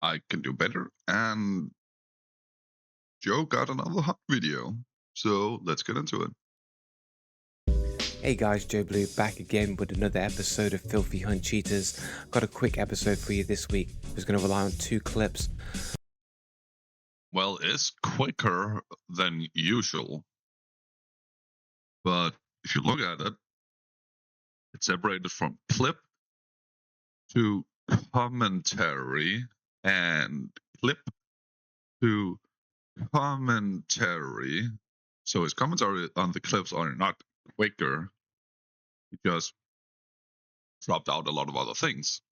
I can do better, and Joe got another hot video. So let's get into it. Hey guys, Joe Blue back again with another episode of Filthy Hunt Cheaters. Got a quick episode for you this week. I was going to rely on 2 clips. Well, it's quicker than usual, but if you look at it, it's separated from clip to commentary and clip to commentary. So his commentary on the clips are not quicker. He just dropped out a lot of other things.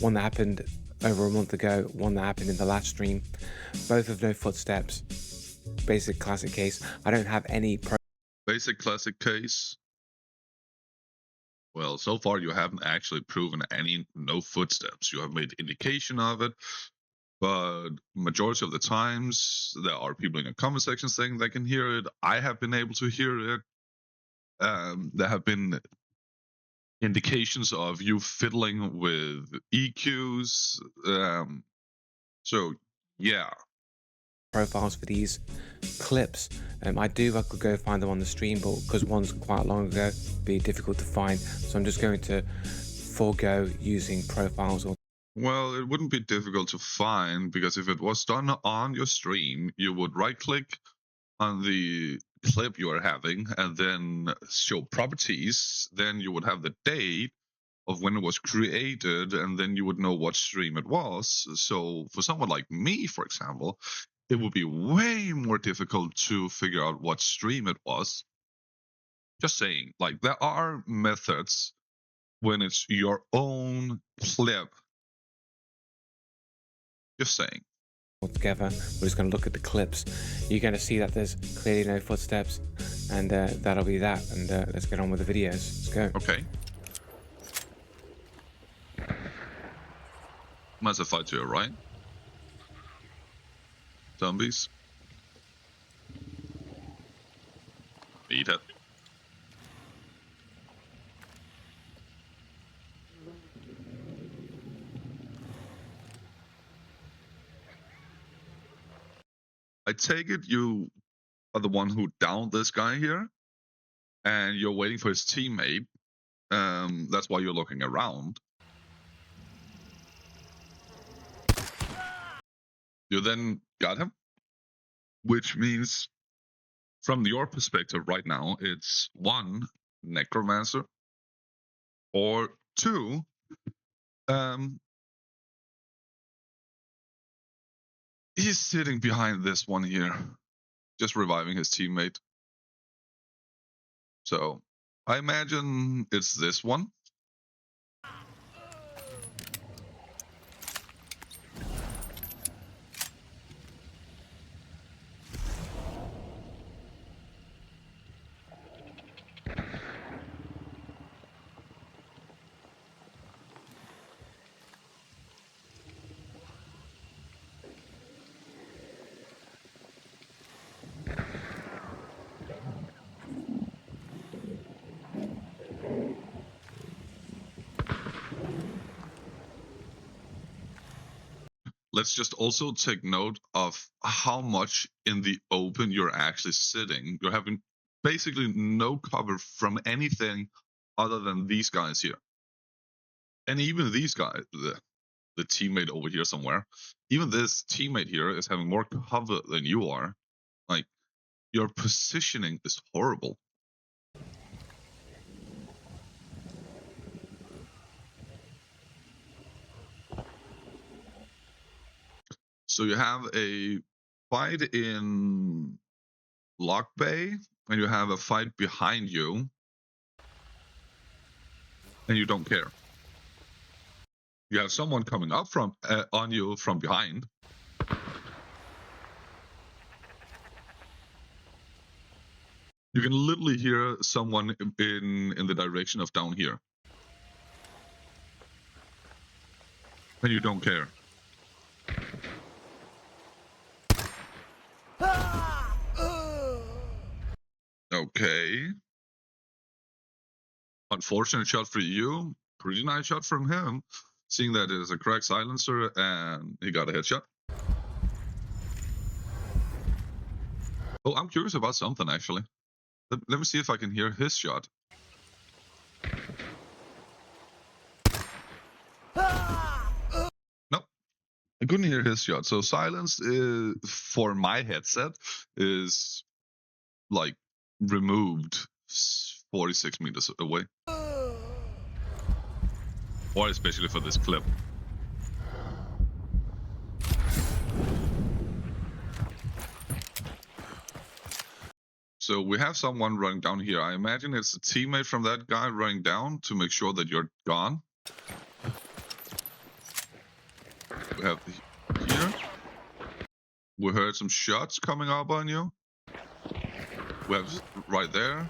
One that happened over a month ago, one that happened in the last stream. Both of no footsteps. Basic classic case. I don't have any Basic classic case. Well, so far you haven't actually proven any no footsteps. You have made indication of it, but majority of the times there are people in the comment section saying they can hear it. I have been able to hear it. There have been indications of you fiddling with EQs. So yeah. profiles for these clips. I could go find them on the stream, but because one's quite long ago, it'd be difficult to find. So I'm just going to forego using profiles. Well, it wouldn't be difficult to find, because if it was done on your stream, you would right click on the clip you are having and then show properties. Then you would have the date of when it was created, and then you would know what stream it was. So for someone like me, for example, it would be way more difficult to figure out what stream it was. Just saying, like, there are methods when it's your own clip. Just saying. Together, we're just going to look at the clips. You're going to see that there's clearly no footsteps, and that'll be that. And let's get on with the videos. Let's go. Okay. Massive fight to your right. Zombies. Eat it. I take it you are the one who downed this guy here, and you're waiting for his teammate. That's why you're looking around. You then got him, which means from your perspective right now, it's 1, necromancer, or 2, he's sitting behind this one here, just reviving his teammate. So I imagine it's this one. Let's just also take note of how much in the open you're actually sitting. You're having basically no cover from anything other than these guys here. And even these guys, the teammate over here somewhere, even this teammate here is having more cover than you are. Like, your positioning is horrible. So you have a fight in Lock Bay, and you have a fight behind you, and you don't care. You have someone coming up from on you from behind. You can literally hear someone in the direction of down here, and you don't care. Okay. Unfortunate shot for you. Pretty nice shot from him. seeing that it is a cracked silencer, and he got a headshot. Oh, I'm curious about something, actually. Let me see if I can hear his shot. Nope, I couldn't hear his shot. So silence for my headset is like removed 46 meters away. Or especially for this clip. So we have someone running down here. I imagine it's a teammate from that guy running down to make sure that you're gone. We have here. We heard some shots coming up on you. We have right there.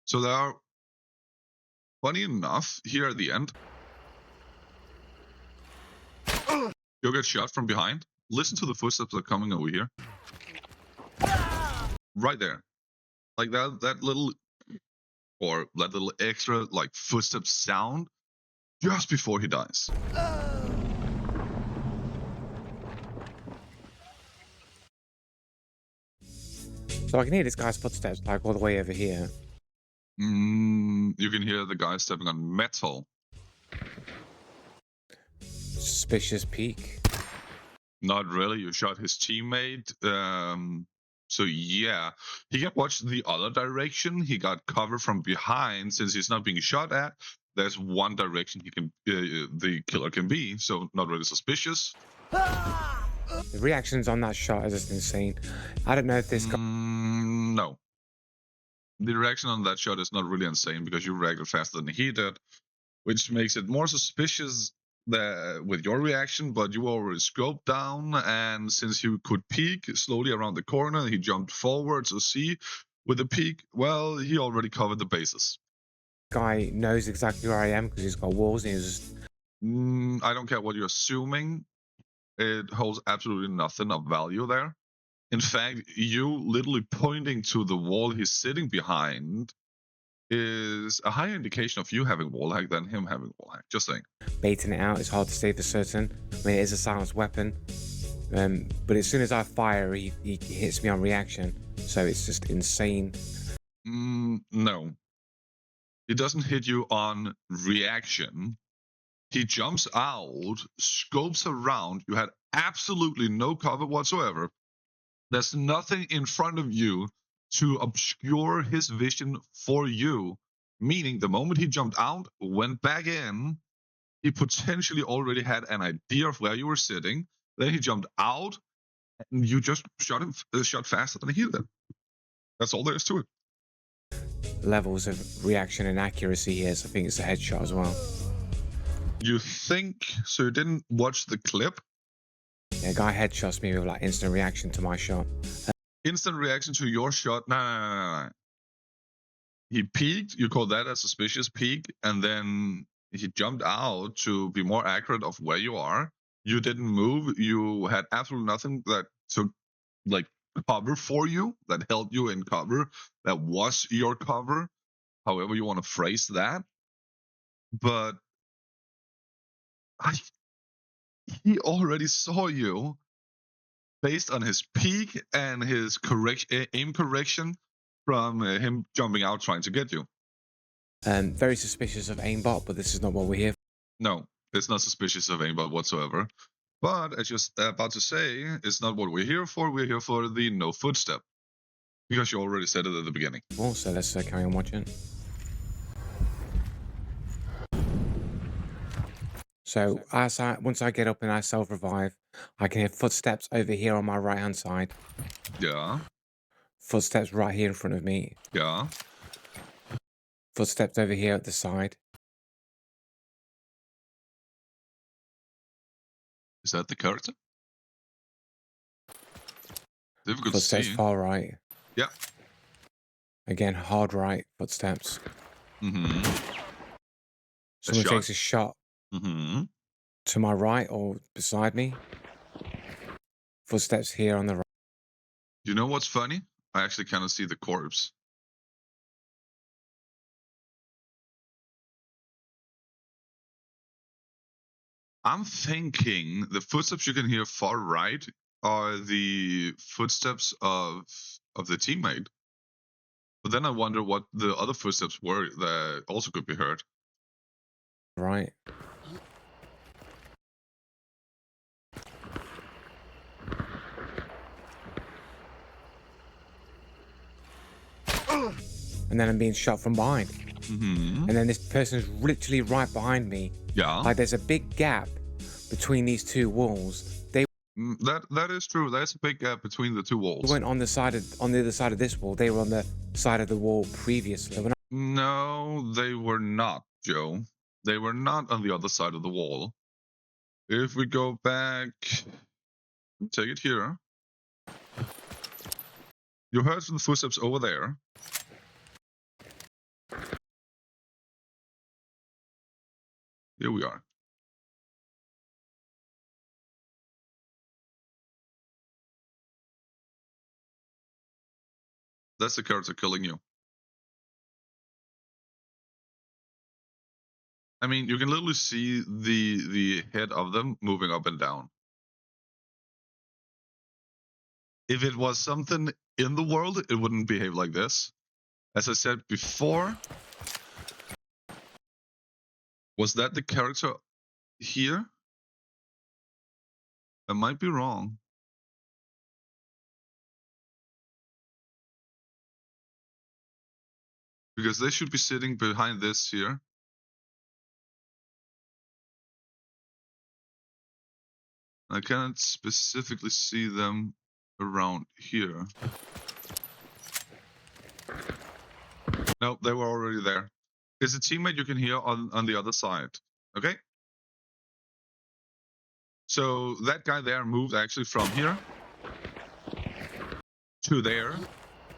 So there are, funny enough, here at the end, you'll get shot from behind. Listen to the footsteps that are coming over here. Right there. Like that little, or that little extra like footstep sound just before he dies. So I can hear this guy's footsteps like all the way over here. You can hear the guy stepping on metal. Suspicious peek. Not really. You shot his teammate. So yeah, he can watch the other direction. He got cover from behind. Since he's not being shot at, there's one direction he can, the killer can be. So not really suspicious. The reactions on that shot is just insane. I don't know if this guy... No. The reaction on that shot is not really insane because you reacted faster than he did, which makes it more suspicious with your reaction, but you already scoped down, and since he could peek slowly around the corner, he jumped forward to see with the peek, well, he already covered the bases. Guy knows exactly where I am because he's got walls and he's just... I don't care what you're assuming. It holds absolutely nothing of value there. In fact, you literally pointing to the wall he's sitting behind is a higher indication of you having wall hack than him having wall hack. Just saying. Baiting it out is hard to say for certain. I mean, it is a silenced weapon. But as soon as I fire, he hits me on reaction. So it's just insane. No. He doesn't hit you on reaction. He jumps out, scopes around. You had absolutely no cover whatsoever. There's nothing in front of you to obscure his vision for you, meaning the moment he jumped out, went back in, he potentially already had an idea of where you were sitting. Then he jumped out, and you just shot faster than he did. That's all there is to it. Levels of reaction and accuracy here, so I think it's a headshot as well. You think so? You didn't watch the clip? Yeah, guy headshots me with like instant reaction to my shot. Instant reaction to your shot? No. He peeked. You call that a suspicious peek, and then he jumped out to be more accurate of where you are. You didn't move. You had absolutely nothing that took like cover for you, that held you in cover, that was your cover, however you want to phrase that. But he already saw you based on his peek and his aim correction from him jumping out trying to get you. Very suspicious of aimbot, but this is not what we're here for. No, it's not suspicious of aimbot whatsoever. But as you're about to say, it's not what we're here for. We're here for the no footstep. Because you already said it at the beginning. Well, so let's carry on watching. So once I get up and I self-revive, I can hear footsteps over here on my right-hand side. Yeah. Footsteps right here in front of me. Yeah. Footsteps over here at the side. Is that the character? Difficult to Footsteps see. far right. Yeah. Again, hard right footsteps. Someone takes a shot to my right or beside me. Footsteps here on the right. You know what's funny? I actually kind of see the corpse. I'm thinking the footsteps you can hear far right are the footsteps of the teammate. But then I wonder what the other footsteps were that also could be heard. Right. And then I'm being shot from behind. Mm-hmm. And then this person is literally right behind me. Yeah. Like there's a big gap between these two walls. They That is true. There's a big gap between the two walls. weren't on the other side of this wall. They were on the side of the wall previously. No, they were not, Joe. They were not on the other side of the wall. If we go back, take it here. You heard the footsteps over there. Here we are. That's the character killing you. I mean, you can literally see the head of them moving up and down. If it was something in the world, it wouldn't behave like this. As I said before, was that the character here? I might be wrong. Because they should be sitting behind this here. I cannot specifically see them around here. No, they were already there. It's a teammate you can hear on the other side. Okay? So that guy there moved actually from here to there.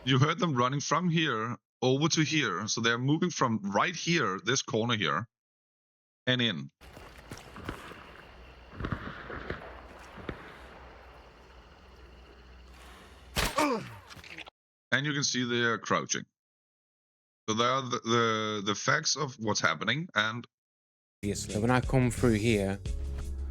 You heard them running from here over to here. So they're moving from right here, this corner here, and in. And you can see they're crouching. So there are the facts of what's happening. And obviously, when I come through here,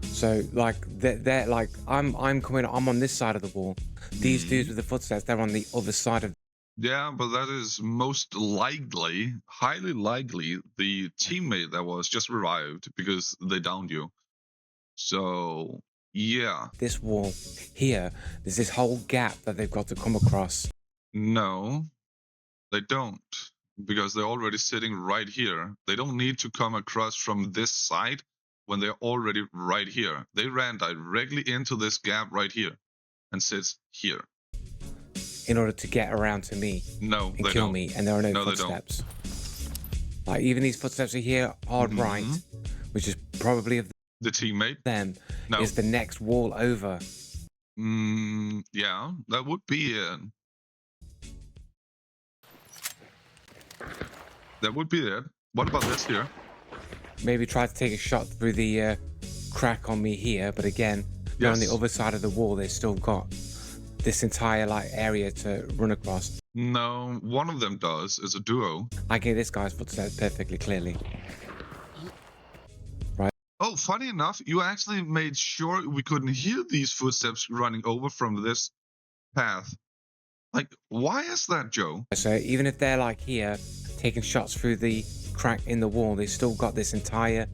so like they're like I'm on this side of the wall. These dudes with the footsteps, they're on the other side of. Yeah, but that is most likely, highly likely, the teammate that was just revived because they downed you. So, yeah. This wall here, there's this whole gap that they've got to come across. No, they don't. Because they're already sitting right here. They don't need to come across from this side when they're already right here. They ran directly into this gap right here and sits here. In order to get around to me No, and they kill don't. me, and there are no No, they footsteps. Like even these footsteps are here, hard right, which is probably of The teammate? them, No. is the next wall over. Yeah, that would be it. That would be it. What about this here? Maybe try to take a shot through the crack on me here, but again, they're on the other side of the wall. They've still got this entire like area to run across. No, one of them does. It's a duo. I get this guy's footsteps perfectly clearly. Right. Oh, funny enough, you actually made sure we couldn't hear these footsteps running over from this path. Like, why is that, Joe? So even if they're like here, taking shots through the crack in the wall, they've still got this entire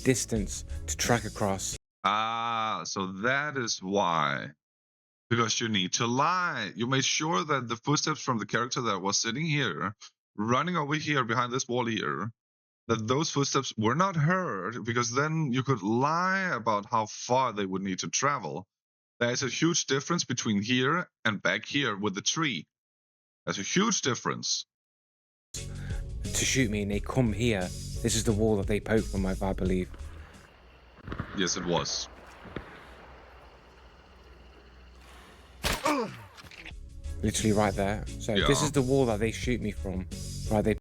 distance to track across. Ah, so that is why. Because you need to lie. You made sure that the footsteps from the character that was sitting here, running over here behind this wall here, that those footsteps were not heard, because then you could lie about how far they would need to travel. There's a huge difference between here and back here with the tree. There's a huge difference. To shoot me, and they come here. This is the wall that they poke from, I believe. Yes, it was. Literally right there. So this is the wall that they shoot me from. Right, they.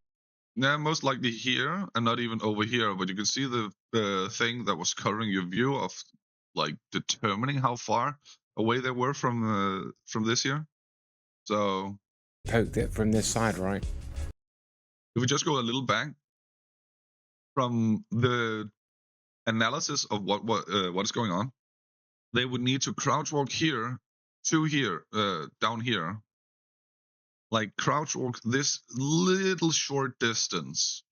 Yeah, most likely here and not even over here. But you can see the thing that was covering your view of, like, determining how far away they were from this here. So Poked it from this side, right? if we just go a little back from the analysis of what is going on, they would need to crouch walk here to here, down here, like crouch walk this little short distance.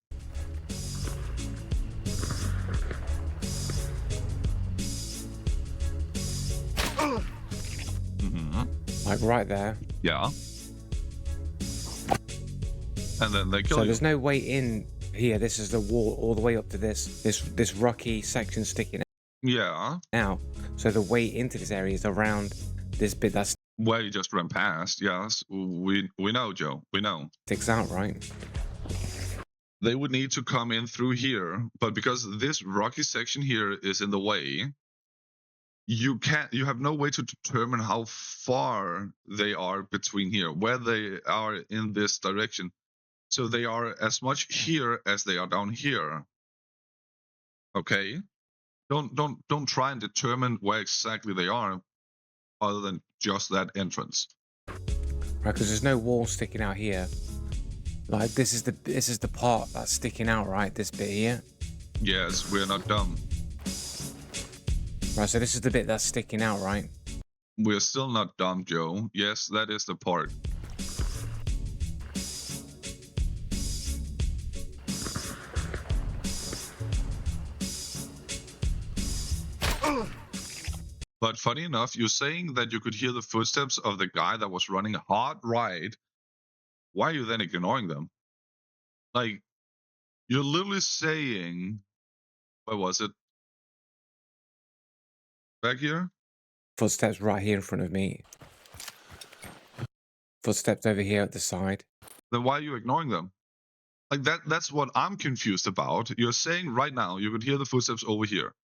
Like right there. Yeah. And then they kill So you. there's no way in here. This is the wall all the way up to this rocky section sticking Yeah. out. So the way into this area is around this bit that Where you just ran past. Yes, we know, Joe. We know. sticks out, right? They would need to come in through here, but because this rocky section here is in the way, you have no way to determine how far they are between here, where they are in this direction. So they are as much here as they are down here. Okay? Don't try and determine where exactly they are other than just that entrance. Right, because there's no wall sticking out here. Like this is the part that's sticking out, right? This bit here. Yes, we're not dumb. Right, so this is the bit that's sticking out, right? We're still not dumb, Joe. Yes, that is the part. But funny enough, you're saying that you could hear the footsteps of the guy that was running hard right. Why are you then ignoring them? Like, you're literally saying, where was it? Back here? Footsteps right here in front of me. Footsteps over here at the side. Then why are you ignoring them? Like that's what I'm confused about. You're saying right now you could hear the footsteps over here.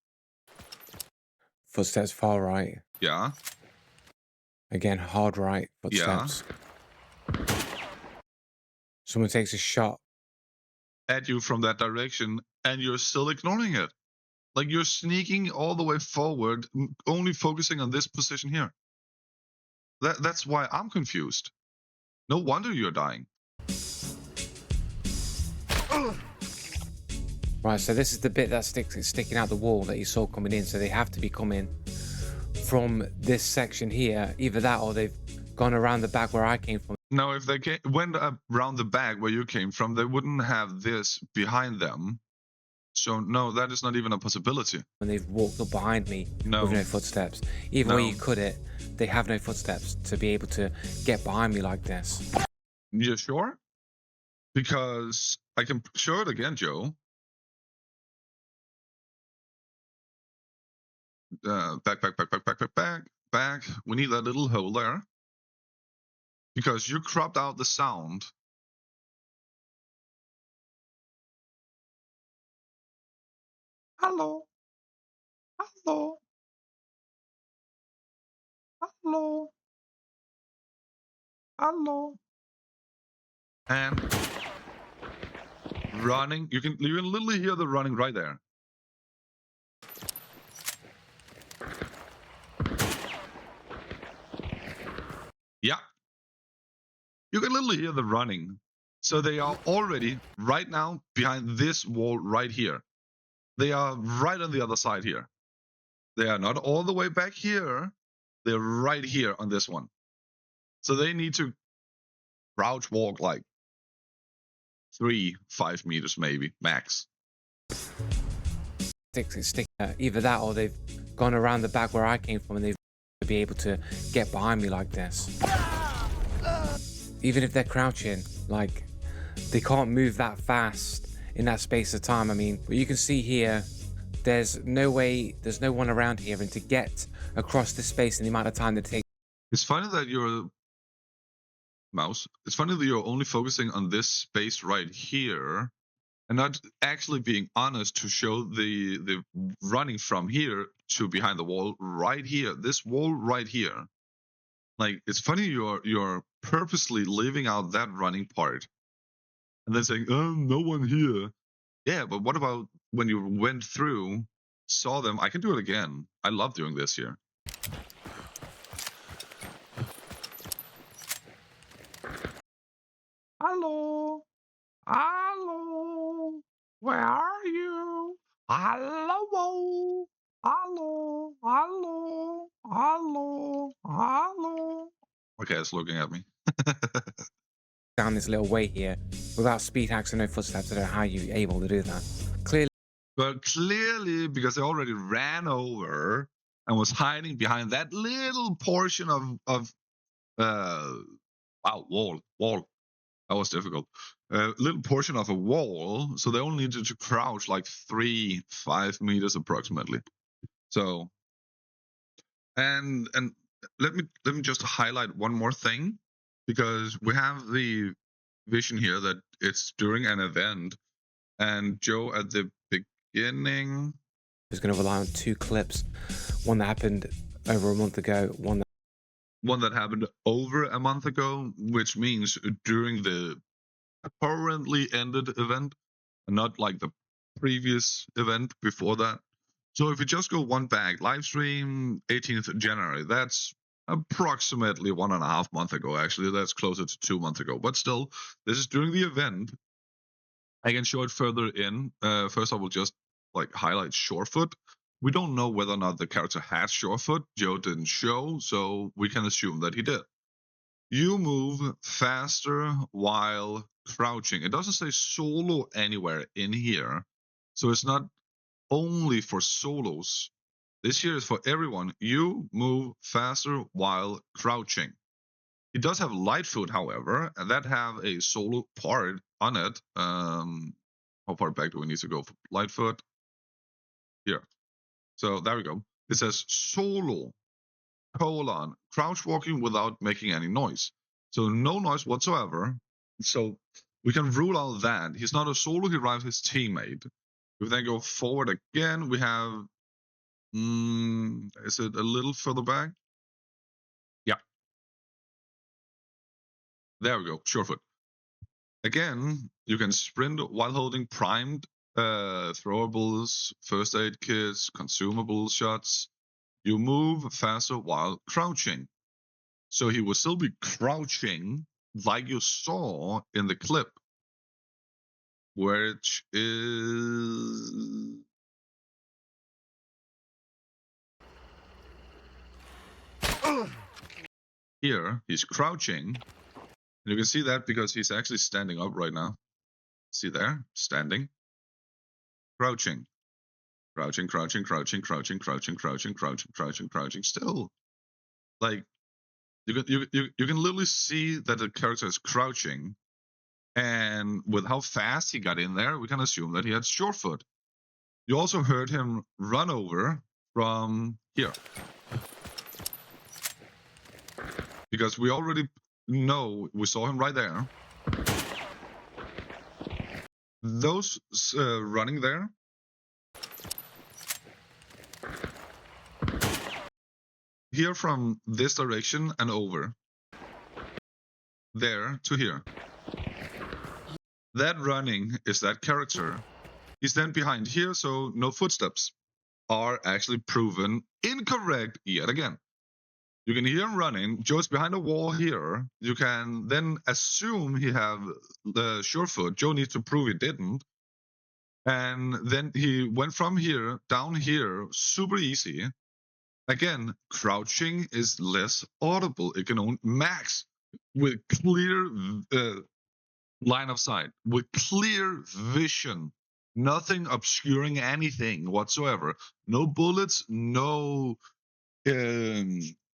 Footsteps far right. Yeah. Again, hard right footsteps. Someone takes a shot at you from that direction and you're still ignoring it. Like you're sneaking all the way forward, only focusing on this position here. That's why I'm confused. No wonder you're dying. Right, so this is the bit that's sticking out the wall that you saw coming in. So they have to be coming from this section here. Either that or they've gone around the back where I came from. Now, if they went around the back where you came from, they wouldn't have this behind them. So, no, that is not even a possibility. When they've walked up behind me with no footsteps. Even when you cut it, they have no footsteps to be able to get behind me like this. You sure? Because I can show it again, Joe. Back. We need that little hole there. Because you cropped out the sound. Hello. Hello. Hello. Hello. And running. You can literally hear the running right there. Yeah. You can literally hear the running. So they are already right now behind this wall right here. They are right on the other side here. They are not all the way back here. They're right here on this one. So they need to crouch walk like 3-5 meters maybe, max. Either that or they've gone around the back where I came from and they've be able to get behind me like this. Even if they're crouching, like, they can't move that fast in that space of time. I mean, but you can see here, there's no one around here, and to get across this space in the amount of time that it takes. It's funny that you're only focusing on this space right here and not actually being honest to show the running from here to behind the wall right here, this wall right here. Like, it's funny you're purposely leaving out that running part and then saying, oh, no one here. Yeah, but what about when you went through, saw them? I can do it again. I love doing this here. Hello. Hello. Where are you? Hello. Hello. Hello. Hello. Hello. Okay, it's looking at me. down this little way here without speed hacks and no footsteps. I don't know how you're able to do that. Clearly, But clearly, because they already ran over and was hiding behind that little portion of wall. That was difficult. A little portion of a wall, so they only needed to crouch like 5 meters approximately. So, and let me just highlight one more thing, because we have the vision here that it's during an event, and Joe at the beginning is going to rely on 2 clips. One that happened over a month ago, one that happened over a month ago, which means during the currently ended event, and not like the previous event before that. So if you just go one back, live stream 18th January, that's approximately 1.5 months ago. Actually, that's closer to 2 months ago. But still, this is during the event. I can show it further in. First, I will just like highlight Surefoot. We don't know whether or not the character has Surefoot. Joe didn't show, so we can assume that he did. You move faster while crouching. It doesn't say solo anywhere in here, so it's not only for solos. This here is for everyone. You move faster while crouching. It does have Lightfoot, however, and that have a solo part on it. How far back do we need to go for Lightfoot? Here. So there we go. It says solo, crouch walking without making any noise. So no noise whatsoever. So we can rule out that. He's not a solo, he rides his teammate. If we then go forward again, we have, is it a little further back? Yeah. There we go, Surefoot. Again, you can sprint while holding primed throwables, first aid kits, consumable shots. You move faster while crouching. So he will still be crouching like you saw in the clip, which is here. He's crouching. And you can see that because he's actually standing up right now. See there? Standing. Crouching. Crouching, crouching, crouching, crouching, crouching, crouching, crouching, crouching, crouching. Still. Like, you can literally see that the character is crouching. And with how fast he got in there, we can assume that he had Surefoot. You also heard him run over from here. Because we already know, we saw him right there. Those running there, here from this direction and over, there to here. That running is that character. He's then behind here, so no footsteps are actually proven incorrect yet again. You can hear him running. Joe's behind a wall here. You can then assume he have the Surefoot. Joe needs to prove he didn't. And then he went from here down here, super easy. Again, crouching is less audible. It can only max with clear line of sight, with clear vision. Nothing obscuring anything whatsoever. No bullets, no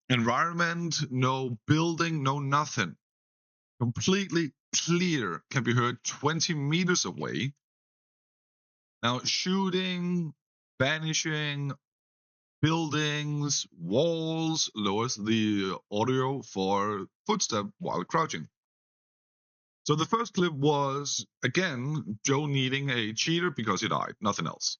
environment, no building, no nothing. Completely clear, can be heard 20 meters away. Now, shooting, banishing, buildings, walls lowers the audio for footstep while crouching. So the first clip was, again, Joe needing a cheater because he died, nothing else.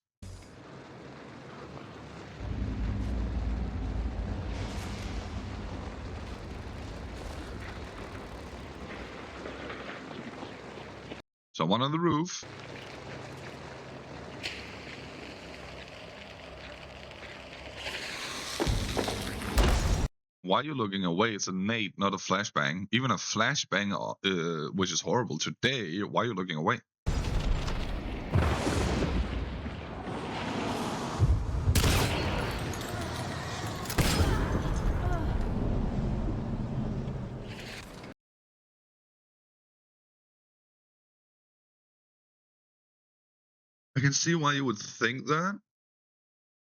Someone on the roof. Why are you looking away? It's a nade, not a flashbang. Even a flashbang, which is horrible today. Why are you looking away? I can see why you would think that,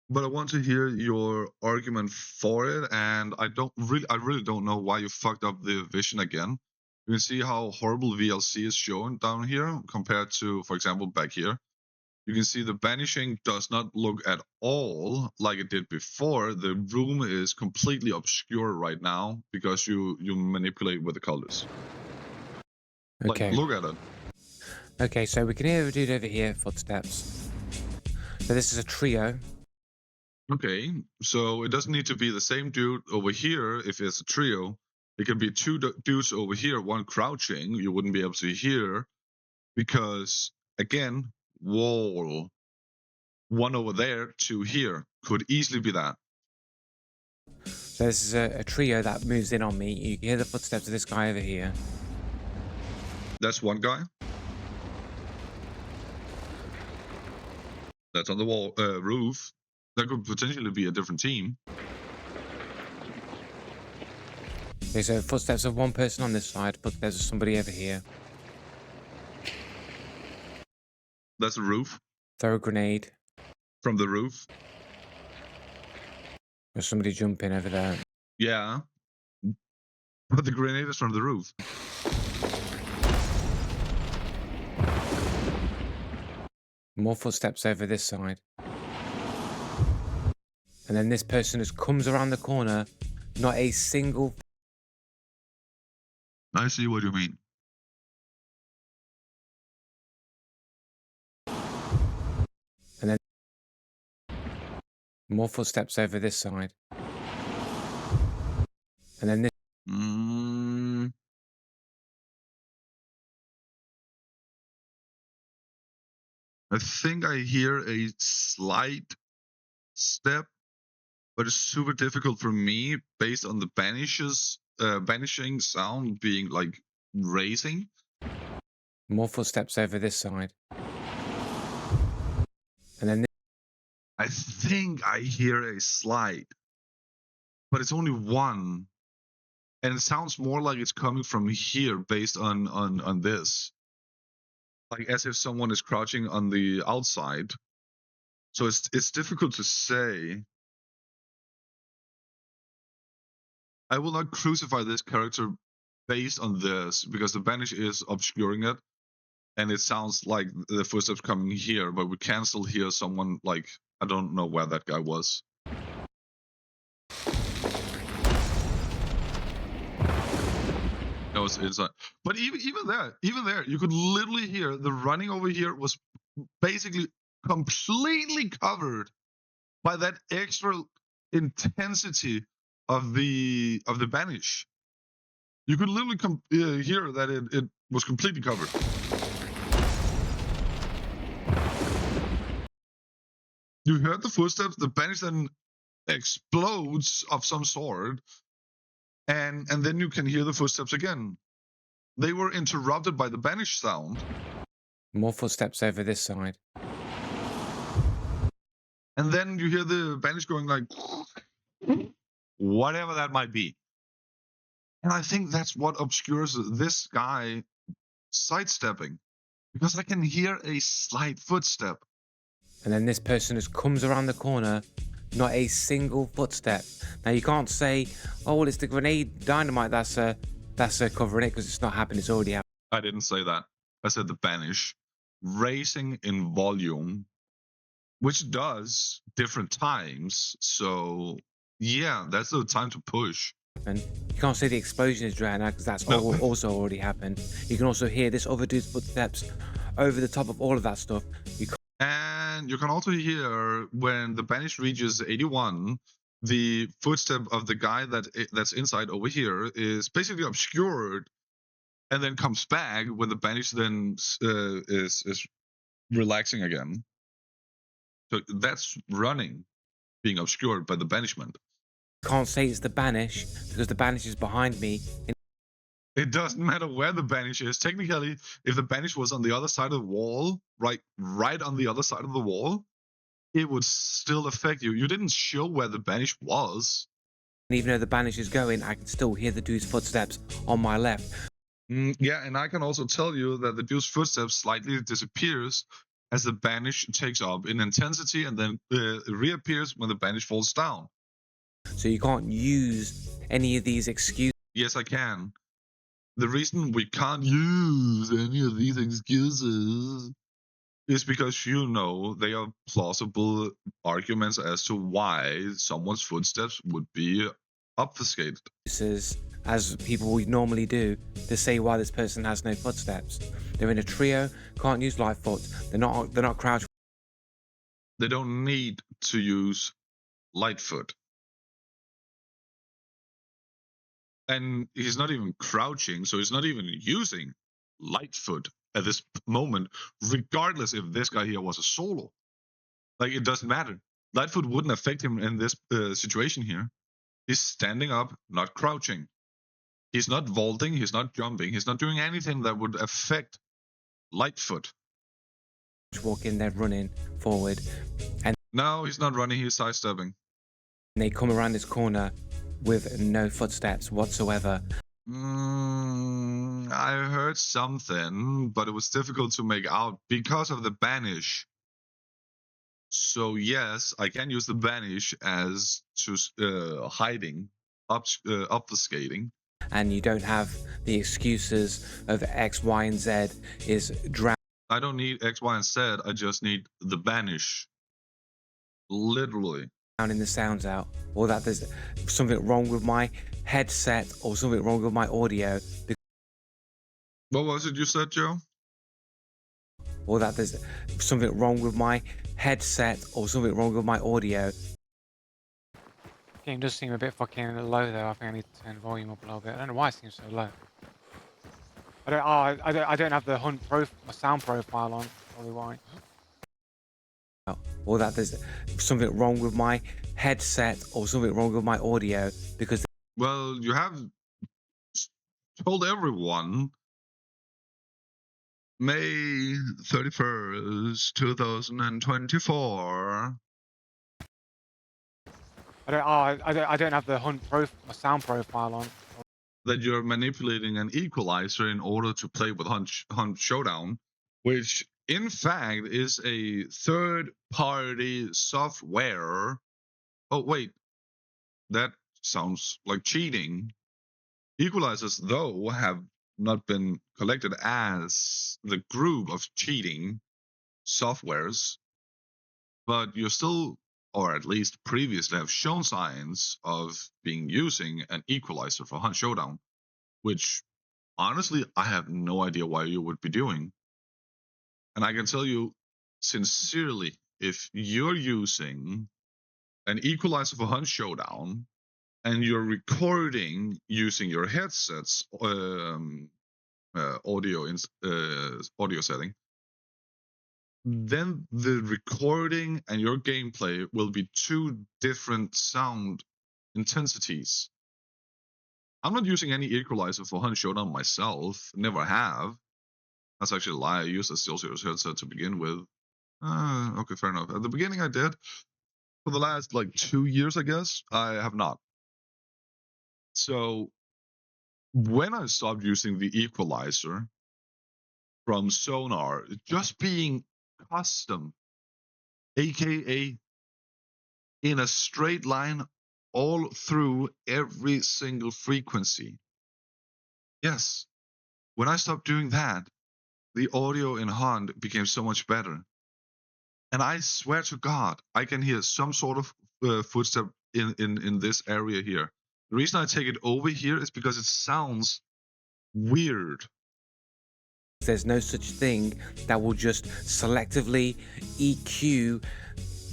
but I want to hear your argument for it, and I really don't know why you fucked up the vision again. You can see how horrible VLC is shown down here compared to, for example, back here. You can see the banishing does not look at all like it did before. The room is completely obscure right now because you manipulate with the colors. Okay. Like, look at it. Okay, so we can hear a dude over here, footsteps. So this is a trio. Okay, so it doesn't need to be the same dude over here if it's a trio. It can be two dudes over here, one crouching. You wouldn't be able to hear because, again, wall. One over there, two here. Could easily be that. So this is a trio that moves in on me. You can hear the footsteps of this guy over here. That's one guy. That's on the wall roof. That could potentially be a different team. Okay, so footsteps of one person on this side, footsteps of somebody over here. That's the roof. Throw a grenade. From the roof. There's somebody jumping over there. Yeah. But the grenade is from the roof. More footsteps over this side. And then this person just comes around the corner. Not a single... I see what you mean. And then more footsteps over this side. And then this... I think I hear a slight step, but it's super difficult for me based on the banishing sound being like raising. More footsteps over this side. And then I think I hear a slide, but it's only one. And it sounds more like it's coming from here based on this. Like as if someone is crouching on the outside. So it's difficult to say. I will not crucify this character based on this because the banish is obscuring it. And it sounds like the footsteps coming here, but we can still hear someone like, I don't know where that guy was. That was inside. But even there, you could literally hear the running over here was basically completely covered by that extra intensity of the banish. You could literally hear that it was completely covered. You heard the footsteps, the banish then explodes of some sort, and then you can hear the footsteps again. They were interrupted by the banish sound. more footsteps over this side. And then you hear the banish going like, whatever that might be. And I think that's what obscures this guy sidestepping, because I can hear a slight footstep. And then this person just comes around the corner. Not a single footstep. Now you can't say, oh, well, it's the grenade dynamite that's covering it, because it's not happened. It's already happened. I didn't say that. I said the banish raising in volume, which does different times. So yeah, that's the time to push. And you can't say the explosion is drowning out, because that's also already happened. You can also hear this other dude's footsteps over the top of all of that stuff. And you can also hear when the banish reaches 81, the footstep of the guy that's inside over here is basically obscured, and then comes back when the banish then is relaxing again. So that's running, being obscured by the banishment. Can't say it's the banish because the banish is behind me. It doesn't matter where the banish is. Technically, if the banish was on the other side of the wall, right on the other side of the wall, it would still affect you. You didn't show where the banish was. And even though the banish is going, I can still hear the dude's footsteps on my left. Yeah, and I can also tell you that the dude's footsteps slightly disappears as the banish takes up in intensity and then reappears when the banish falls down. So you can't use any of these excuses. Yes, I can. The reason we can't use any of these excuses is because they are plausible arguments as to why someone's footsteps would be obfuscated. As people would normally do to say why this person has no footsteps. They're in a trio, can't use Lightfoot. They're not crouched. They don't need to use Lightfoot. And he's not even crouching, so he's not even using Lightfoot at this moment, regardless if this guy here was a solo. Like, it doesn't matter. Lightfoot wouldn't affect him in this situation here. He's standing up, not crouching. He's not vaulting, he's not jumping, he's not doing anything that would affect Lightfoot. Walk in, they're running forward. And no, he's not running, he's sidestepping. They come around this corner with no footsteps whatsoever. I heard something, but it was difficult to make out because of the banish. So yes, I can use the banish as to hiding, obfuscating. And you don't have the excuses of X, Y, and Z is drowned. I don't need X, Y, and Z. I just need the banish. Literally. In the sounds out, or that there's something wrong with my headset or something wrong with my audio. What was it you said, Joe? Or that there's something wrong with my headset or something wrong with my audio. Game does seem a bit fucking low though. I think I need to turn the volume up a little bit. I don't know why it seems so low. I don't have the my sound profile on. Probably why. Or that there's something wrong with my headset or something wrong with my audio because. Well, you have told everyone May 31st, 2024. I don't have the my sound profile on. That you're manipulating an equalizer in order to play with Hunt Showdown, which in fact is a third-party software. Oh wait, that sounds like cheating. Equalizers, though, have not been collected as the group of cheating softwares, but you're still, or at least previously, have shown signs of using an equalizer for Hunt Showdown, which honestly I have no idea why you would be doing. And I can tell you sincerely, if you're using an equalizer for Hunt Showdown and you're recording using your headset's audio setting, then the recording and your gameplay will be two different sound intensities. I'm not using any equalizer for Hunt Showdown myself. Never have. That's actually a lie. I used a SteelSeries headset to begin with. Okay, fair enough. At the beginning I did. For the last 2 years, I guess, I have not. So when I stopped using the equalizer from Sonar, just being custom, aka in a straight line all through every single frequency. Yes, when I stopped doing that, the audio in Hunt became so much better. And I swear to God, I can hear some sort of footstep in this area here. The reason I take it over here is because it sounds weird. There's no such thing that will just selectively EQ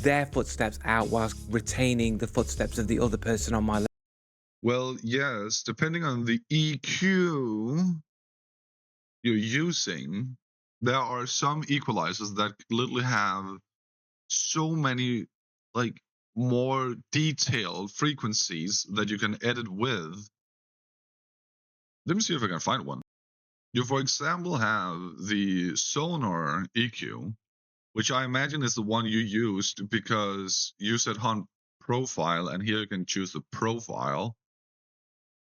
their footsteps out whilst retaining the footsteps of the other person on my left. Well, yes, depending on the EQ you're using, there are some equalizers that literally have so many more detailed frequencies that you can edit with. Let me see if I can find one. You, for example, have the sonar EQ, which I imagine is the one you used because you said hunt profile, and here you can choose the profile.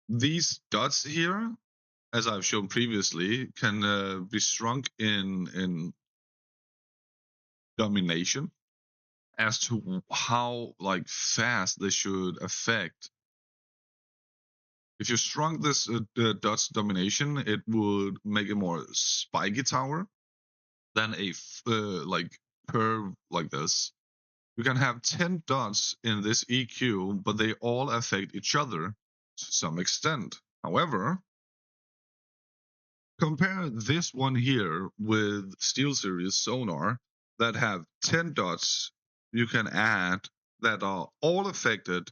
These dots here, as I've shown previously, can be shrunk in domination as to how fast they should affect. If you shrunk this dot's domination, it would make a more spiky tower than a curve like this. You can have 10 dots in this EQ, but they all affect each other to some extent. However, compare this one here with SteelSeries sonar that have 10 dots you can add that are all affected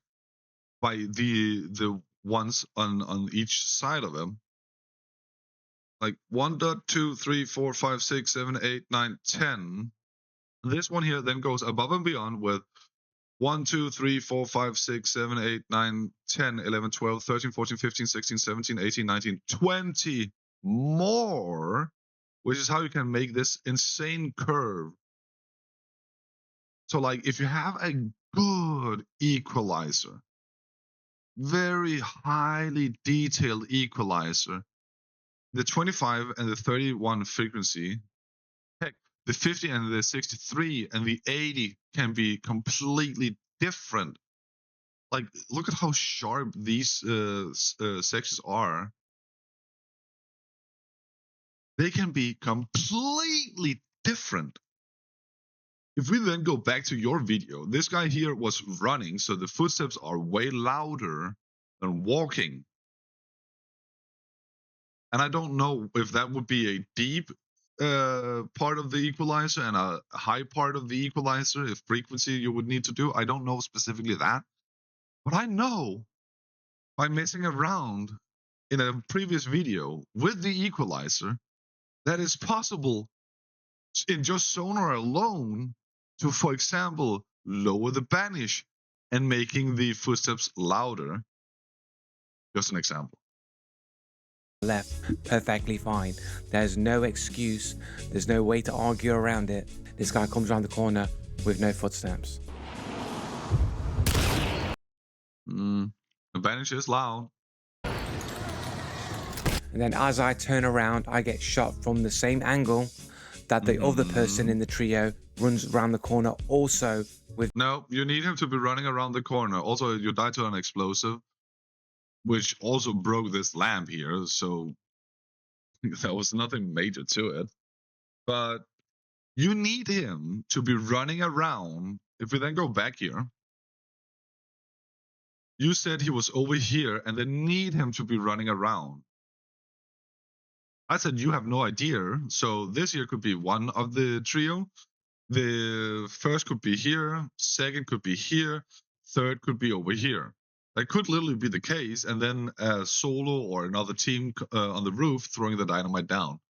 by the ones on each side of them. Like 1 dot, 2, 3, 4, 5, 6, 7, 8, 9, 10. This one here then goes above and beyond with 1, 2, 3, 4, 5, 6, 7, 8, 9, 10, 11, 12, 13, 14, 15, 16, 17, 18, 19, 20 more, which is how you can make this insane curve. So if you have a good equalizer, very highly detailed equalizer, the 25 and the 31 frequency, heck, the 50 and the 63 and the 80 can be completely different. Look at how sharp these sections are. They can be completely different. If we then go back to your video, this guy here was running, so the footsteps are way louder than walking. And I don't know if that would be a deep part of the equalizer and a high part of the equalizer, if frequency you would need to do. I don't know specifically that. But I know by messing around in a previous video with the equalizer that it's possible in just sonar alone to, for example, lower the banish and making the footsteps louder. Just an example. Left perfectly fine. There's no excuse. There's no way to argue around it. This guy comes around the corner with no footsteps. The banish is loud. And then as I turn around, I get shot from the same angle that the other person in the trio runs around the corner also with... No, you need him to be running around the corner. Also, you died to an explosive, which also broke this lamp here, so there was nothing major to it. But you need him to be running around. If we then go back here, you said he was over here, and then need him to be running around. I said you have no idea, so this here could be one of the trio. The first could be here, second could be here, third could be over here. That could literally be the case, and then a solo or another team on the roof throwing the dynamite down.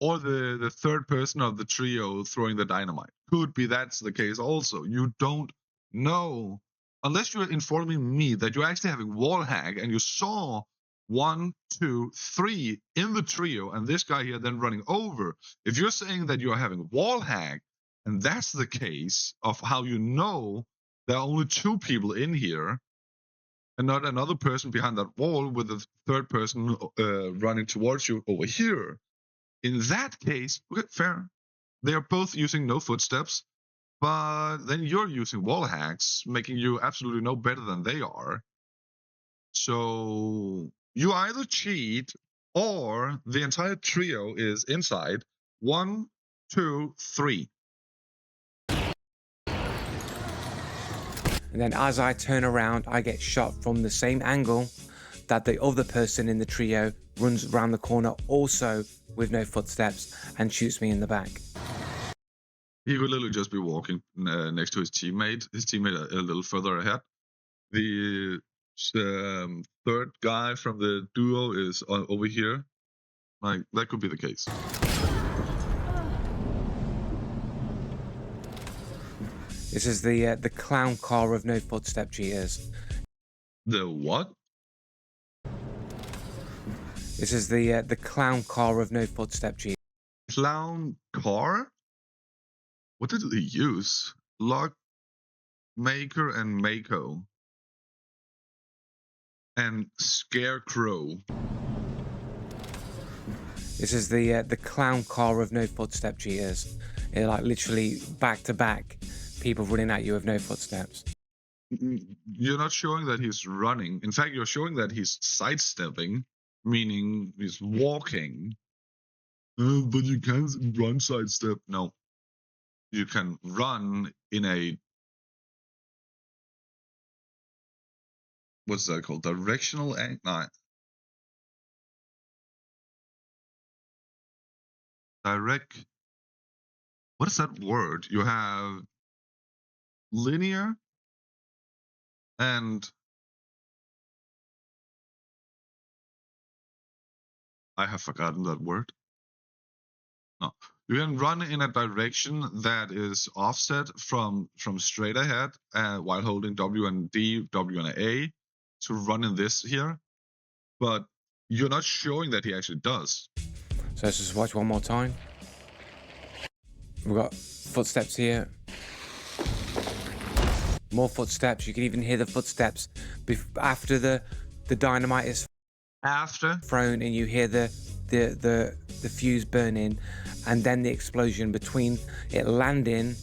Or the third person of the trio throwing the dynamite. Could be that's the case also. You don't know. Unless you're informing me that you're actually having wall hack and you saw 1, 2, 3 in the trio and this guy here then running over. If you're saying that you're having wall hack, and that's the case of how you know there are only 2 people in here and not another person behind that wall with the third person running towards you over here. In that case, okay, fair. They are both using no footsteps, but then you're using wall hacks, making you absolutely no better than they are. So you either cheat or the entire trio is inside. 1, 2, 3. And then as I turn around, I get shot from the same angle that the other person in the trio runs around the corner also with no footsteps and shoots me in the back. He could literally just be walking next to his teammate a little further ahead. The third guy from the duo is over here. That could be the case. This is the clown car of no footstep cheaters. The what? This is the clown car of no footstep cheaters. Clown car? What did they use? Lock Maker and Mako. And Scarecrow. This is the clown car of no footstep cheaters. It, like, literally back to back, people running at you with no footsteps. You're not showing that he's running. In fact, you're showing that he's sidestepping, meaning he's walking. But you can't run sidestep. No. You can run in a... What's that called? Directional angle? No. Direct... What is that word? You have linear and... I have forgotten that word. No. You can run in a direction that is offset from straight ahead while holding W and D, W and A to run in this here. But you're not showing that he actually does. So let's just watch one more time. We've got footsteps here. More footsteps. You can even hear the footsteps after the dynamite is thrown, and you hear the fuse burning, and then the explosion between it landing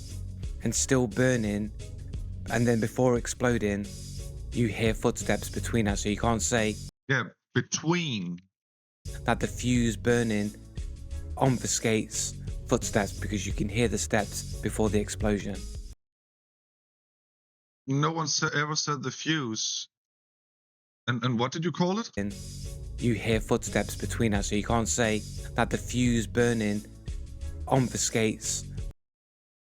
and still burning, and then before exploding, you hear footsteps between that. So you can't say between that the fuse burning obfuscates footsteps, because you can hear the steps before the explosion. No one ever said the fuse. And what did you call it? You hear footsteps between that, so you can't say that the fuse burning obfuscates.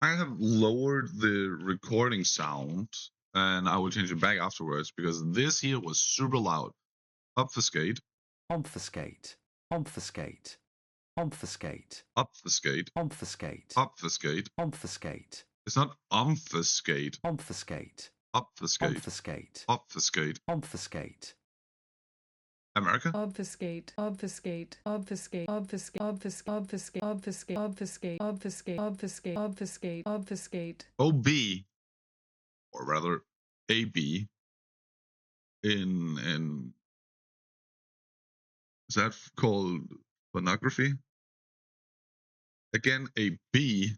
I have lowered the recording sound, and I will change it back afterwards, because this here was super loud. Obfuscate. Obfuscate. Obfuscate. Obfuscate. Obfuscate. Obfuscate. Obfuscate. Obfuscate. It's not obfuscate. Obfuscate. Obfuscate. Obfuscate. Obfuscate. Obfuscate. America? Obfuscate, obfuscate, obfuscate, obfuscate, obfuscate, obfuscate, obfuscate, obfuscate, obfuscate, obfuscate, obfuscate. OB, or rather AB, in is that called pornography? Again, a B,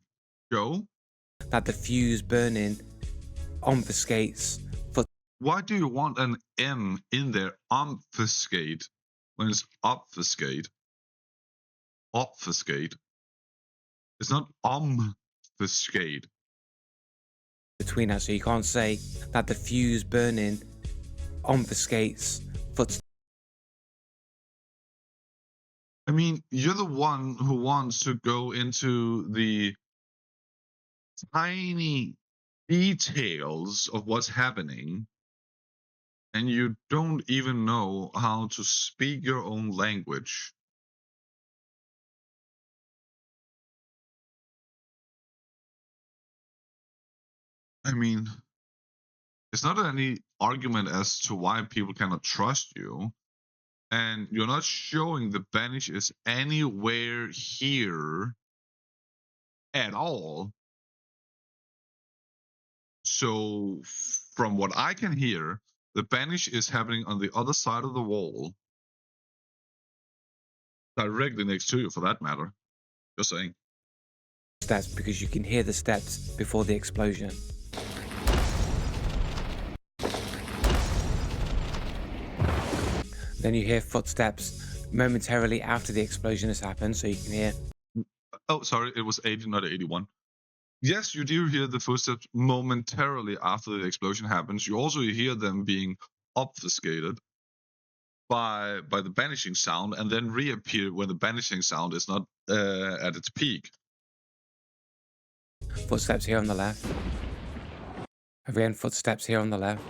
Joe? That the fuse burning obfuscates. Why do you want an M in there, obfuscate, when it's obfuscate? Obfuscate. It's not obfuscate. Between us, so you can't say that the fuse burning obfuscates footsteps. I mean, you're the one who wants to go into the tiny details of what's happening, and you don't even know how to speak your own language. I mean, it's not any argument as to why people cannot trust you, and you're not showing the banish is anywhere here at all. So, from what I can hear, the banish is happening on the other side of the wall. Directly next to you, for that matter. Just saying. Steps, because you can hear the steps before the explosion. Then you hear footsteps momentarily after the explosion has happened, so you can hear... Oh, sorry, it was 80, not 81. Yes, you do hear the footsteps momentarily after the explosion happens. You also hear them being obfuscated by the banishing sound, and then reappear when the banishing sound is not at its peak. Footsteps here on the left. Again, footsteps here on the left.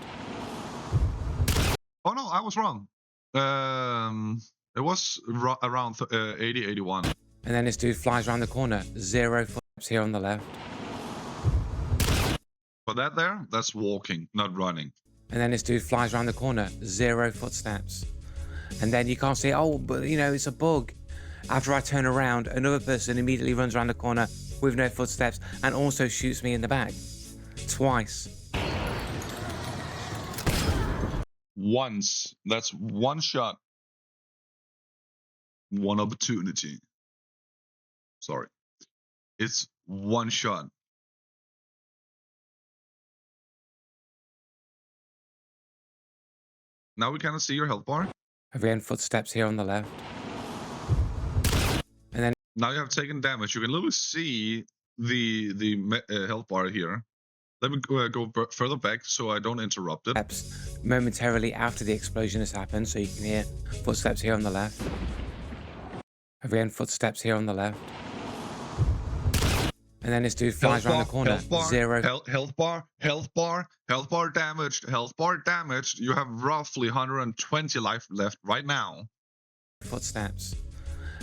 Oh no, I was wrong. It was around 80, 81. And then this dude flies around the corner. 0 footsteps here on the left. But that there, that's walking, not running. And then this dude flies around the corner, 0 footsteps. And then you can't say, oh, but you know, it's a bug. After I turn around, another person immediately runs around the corner with no footsteps and also shoots me in the back. Twice. Once. That's one shot. One opportunity. Sorry. It's one shot. Now we kind of see your health bar. Again, footsteps here on the left. And then Now you have taken damage. You can literally see the health bar here. Let me go further back so I don't interrupt it. steps momentarily after the explosion has happened, so you can hear footsteps here on the left. Again, footsteps here on the left. And then this dude flies around the corner. Health bar, 0. health bar damaged, health bar damaged. You have roughly 120 life left right now. Footsteps.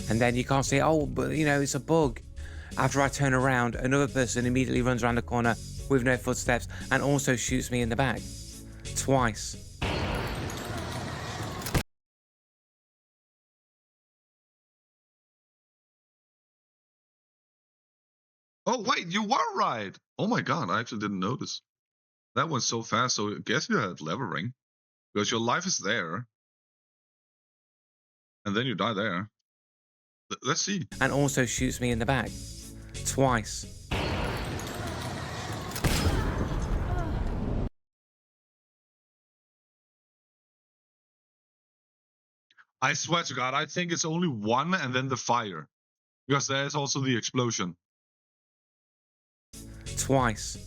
And then you can't say, oh, but you know, it's a bug. After I turn around, another person immediately runs around the corner with no footsteps and also shoots me in the back. Twice. Oh, wait, you were right. Oh my god, I actually didn't notice. That went so fast, so I guess you had levering. Because your life is there. And then you die there. Let's see. And also shoots me in the back. Twice. I swear to god, I think it's only one and then the fire. Because there's also the explosion. Twice.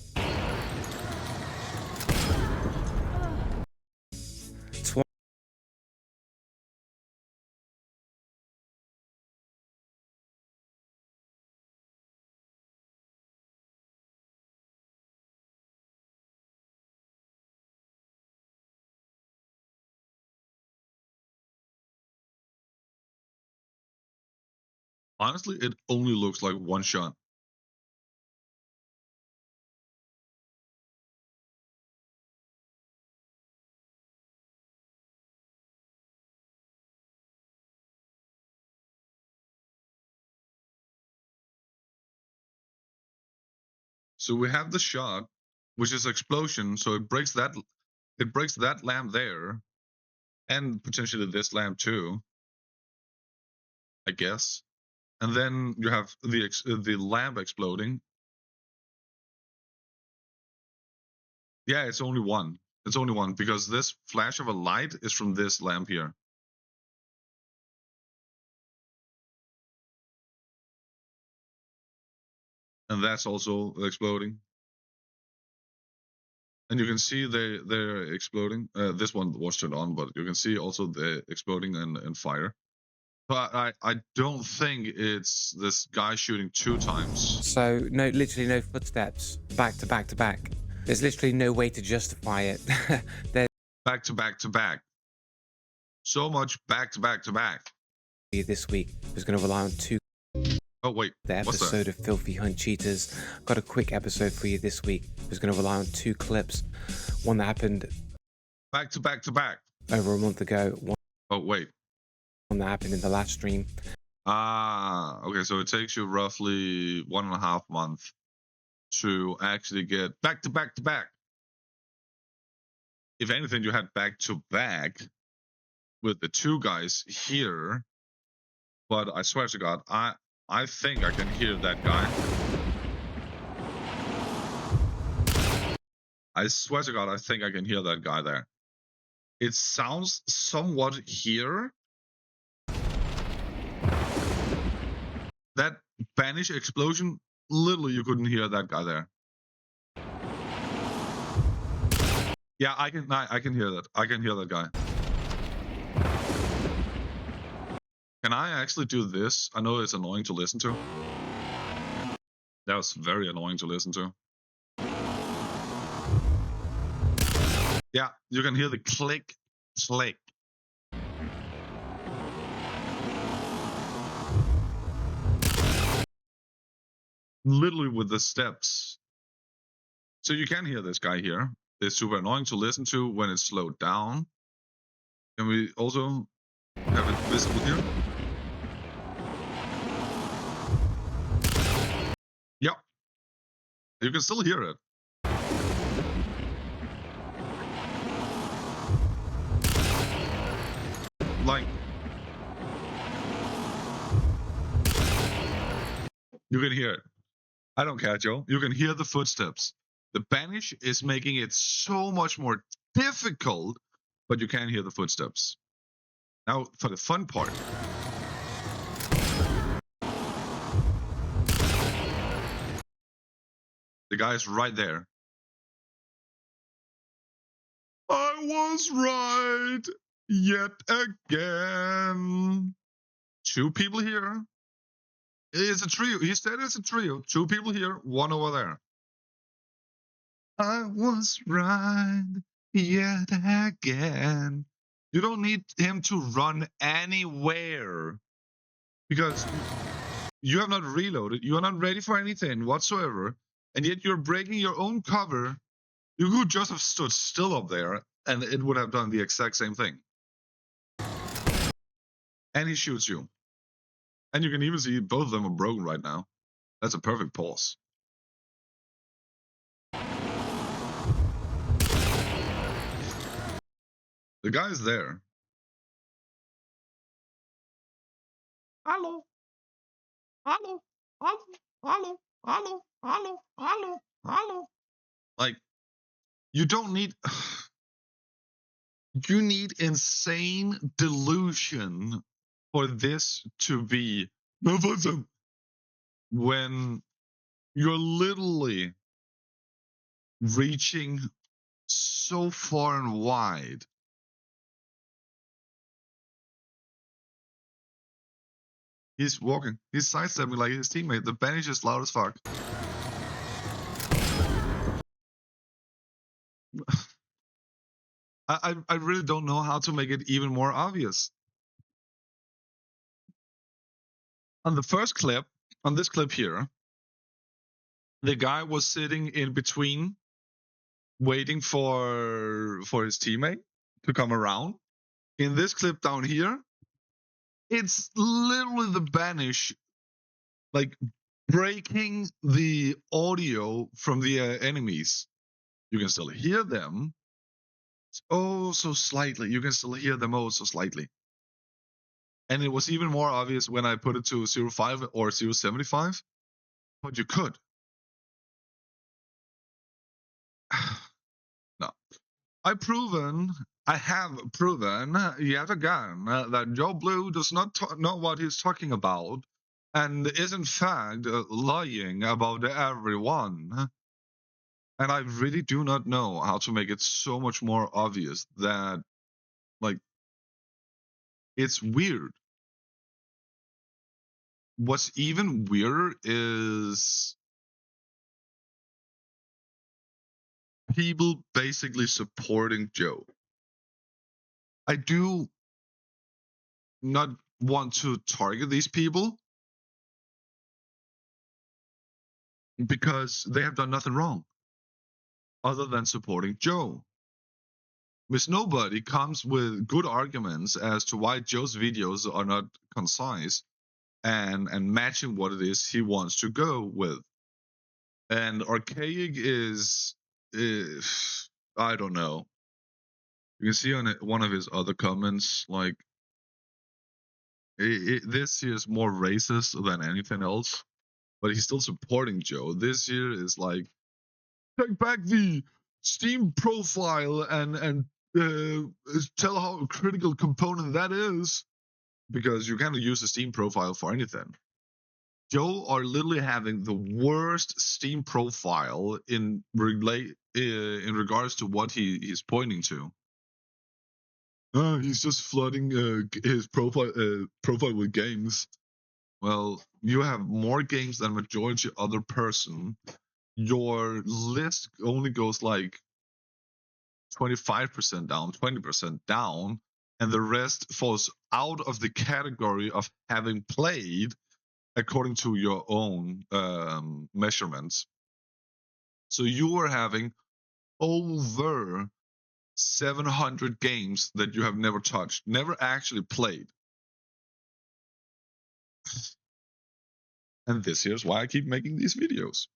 Honestly, it only looks like one shot. So we have the shot, which is explosion, so it breaks that lamp there, and potentially this lamp too, I guess. And then you have the lamp exploding. Yeah, it's only one. It's only one because this flash of a light is from this lamp here. And that's also exploding. And you can see they're exploding. This one was turned on, but you can see also the exploding and fire. But I don't think it's this guy shooting 2 times. So literally no footsteps, back to back to back. There's literally no way to justify it. There's Back to back to back. So much back to back to back. this week was going to rely on 2. Oh wait, The what's that? episode of Filthy Hunt Cheaters. Got a quick episode for you this week. Was going to rely on 2 clips. One that happened Back to back to back. over a month ago. Oh wait. One that happened in the last stream. Okay, so it takes you roughly 1.5 months to actually get back to back to back. If anything, you had back to back with the 2 guys here. But I swear to God, I think I can hear that guy. I swear to God, I think I can hear that guy there. It sounds somewhat here. That banish explosion, literally you couldn't hear that guy there. Yeah, I can hear that. I can hear that guy. Can I actually do this? I know it's annoying to listen to. That was very annoying to listen to. Yeah, you can hear the click, click. Literally with the steps. So you can hear this guy here. It's super annoying to listen to when it's slowed down. Can we also have it visible here? Yeah. You can still hear it. Like, you can hear it. I don't care, Joe. You can hear the footsteps. The banish is making it so much more difficult, but you can hear the footsteps. Now, for the fun part. The guy is right there. I was right yet again. 2 people here. It's a trio. He said it's a trio. 2 people here, 1 over there. I was right yet again. You don't need him to run anywhere because you have not reloaded. You are not ready for anything whatsoever, and yet you're breaking your own cover. You could just have stood still up there, and it would have done the exact same thing. And he shoots you. And you can even see both of them are broken right now. That's a perfect pause. The guy's there. Hello. Hello. Hello. Hello. Hello. Hello. Hello. Hello. Like, you don't need... You need insane delusion for this to be when you're literally reaching so far and wide. He's walking. He's sidestepping like his teammate. The banish is loud as fuck. I really don't know how to make it even more obvious. On the first clip, on this clip here, the guy was sitting in between, waiting for his teammate to come around. In this clip down here, it's literally the banish, like, breaking the audio from the enemies. You can still hear them. Oh, so slightly. You can still hear them oh so slightly. And it was even more obvious when I put it to 0.5 or 0.75, but you could. No. I have proven yet again that Joe Blue does not know what he's talking about and is in fact lying about everyone. And I really do not know how to make it so much more obvious that, like, it's weird. What's even weirder is people basically supporting Joe. I do not want to target these people because they have done nothing wrong other than supporting Joe. Miss Nobody comes with good arguments as to why Joe's videos are not concise and matching what it is he wants to go with. And Archaic is I don't know. You can see on one of his other comments, like, this here is more racist than anything else, but he's still supporting Joe. This here is like, take back the Steam profile and tell how critical component that is, because you can't use the Steam profile for anything. Joe are literally having the worst Steam profile in regards to what he's pointing to. He's just flooding his profile with games. Well, you have more games than majority other person. Your list only goes like 25% down, 20% down, and the rest falls out of the category of having played according to your own measurements. So you are having over 700 games that you have never touched, never actually played. And this here's why I keep making these videos.